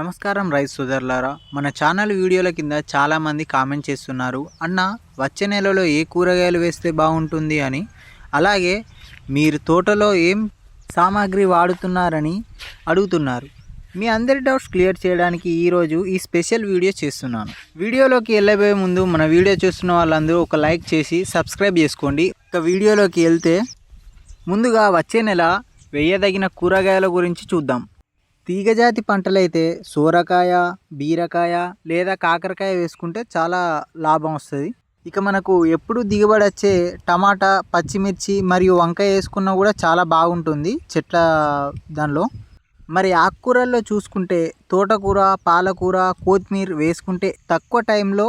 నమస్కారం రైతు సోదరులారా, మన ఛానల్ వీడియోల కింద చాలామంది కామెంట్ చేస్తున్నారు, అన్న వచ్చే నెలలో ఏ కూరగాయలు వేస్తే బాగుంటుంది అని. అలాగే మీరు తోటలో ఏం సామాగ్రి వాడుతున్నారని అడుగుతున్నారు. మీ అందరి డౌట్స్ క్లియర్ చేయడానికి ఈరోజు ఈ స్పెషల్ వీడియో చేస్తున్నాను. వీడియోలోకి వెళ్ళబోయే ముందు మన వీడియో చూస్తున్న వాళ్ళందరూ ఒక లైక్ చేసి సబ్స్క్రైబ్ చేసుకోండి. ఇక వీడియోలోకి వెళ్తే ముందుగా వచ్చే నెల వేయదగిన కూరగాయల గురించి చూద్దాం. తీగజాతి పంటలైతే సోరకాయ, బీరకాయ లేదా కాకరకాయ వేసుకుంటే చాలా లాభం వస్తుంది. ఇక మనకు ఎప్పుడు దిగుబడి వచ్చే టమాటా, పచ్చిమిర్చి మరియు వంకాయ వేసుకున్నా కూడా చాలా బాగుంటుంది చెట్ల దానిలో. మరి ఆకుకూరల్లో చూసుకుంటే తోటకూర, పాలకూర, కొత్తిమీర వేసుకుంటే తక్కువ టైంలో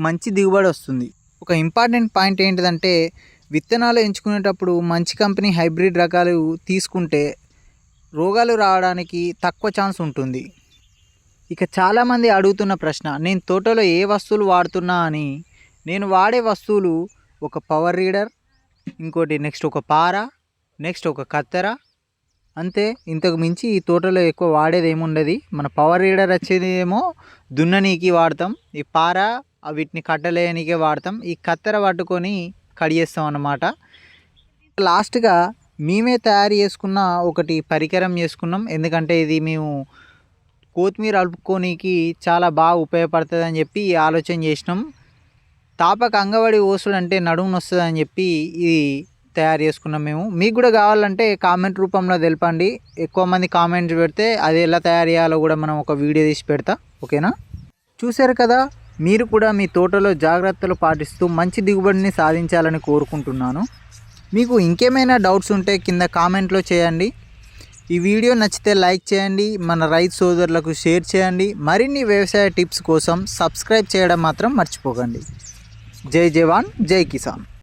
మంచి దిగుబడి వస్తుంది. ఒక ఇంపార్టెంట్ పాయింట్ ఏంటిదంటే విత్తనాలు ఎంచుకునేటప్పుడు మంచి కంపెనీ హైబ్రిడ్ రకాలు తీసుకుంటే రోగాలు రావడానికి తక్కువ ఛాన్స్ ఉంటుంది. ఇక చాలామంది అడుగుతున్న ప్రశ్న, నేను తోటలో ఏ వస్తువులు వాడుతున్నా అని. నేను వాడే వస్తువులు ఒక పవర్ రీడర్, ఇంకోటి నెక్స్ట్ ఒక పార, నెక్స్ట్ ఒక కత్తెర, అంతే. ఇంతకు మించి ఈ తోటలో ఎక్కువ వాడేది ఏముండదు. మన పవర్ రీడర్ వచ్చేది ఏమో దున్ననీకి వాడతాం, ఈ పార వీటిని కట్టలేనికే వాడతాం, ఈ కత్తెర పట్టుకొని కడిగేస్తాం అన్నమాట. లాస్ట్గా మేమే తయారు చేసుకున్న ఒకటి పరికరం చేసుకున్నాం, ఎందుకంటే ఇది మేము కొత్తిమీర అలుపుకోనికి చాలా బాగా ఉపయోగపడుతుంది అని చెప్పి ఆలోచన చేసినాం. తాపక అంగవడి ఓసులు అంటే నడుము వస్తుంది అని చెప్పి ఇది తయారు చేసుకున్నాం మేము. మీకు కూడా కావాలంటే కామెంట్ రూపంలో తెలపండి. ఎక్కువ మంది కామెంట్స్ పెడితే అది ఎలా తయారు చేయాలో కూడా మనం ఒక వీడియో తీసి పెడతా, ఓకేనా? చూశారు కదా, మీరు కూడా మీ తోటలో జాగ్రత్తలు పాటిస్తూ మంచి దిగుబడిని సాధించాలని కోరుకుంటున్నాను. మీకు ఇంకేమైనా డౌట్స్ ఉంటే కింద కామెంట్లో చేయండి. ఈ వీడియో నచ్చితే లైక్ చేయండి, మన రైతు సోదరులకు షేర్ చేయండి. మరిన్ని వ్యవసాయ టిప్స్ కోసం సబ్స్క్రైబ్ చేయడం మాత్రం మర్చిపోకండి. జై జవాన్, జై కిసాన్.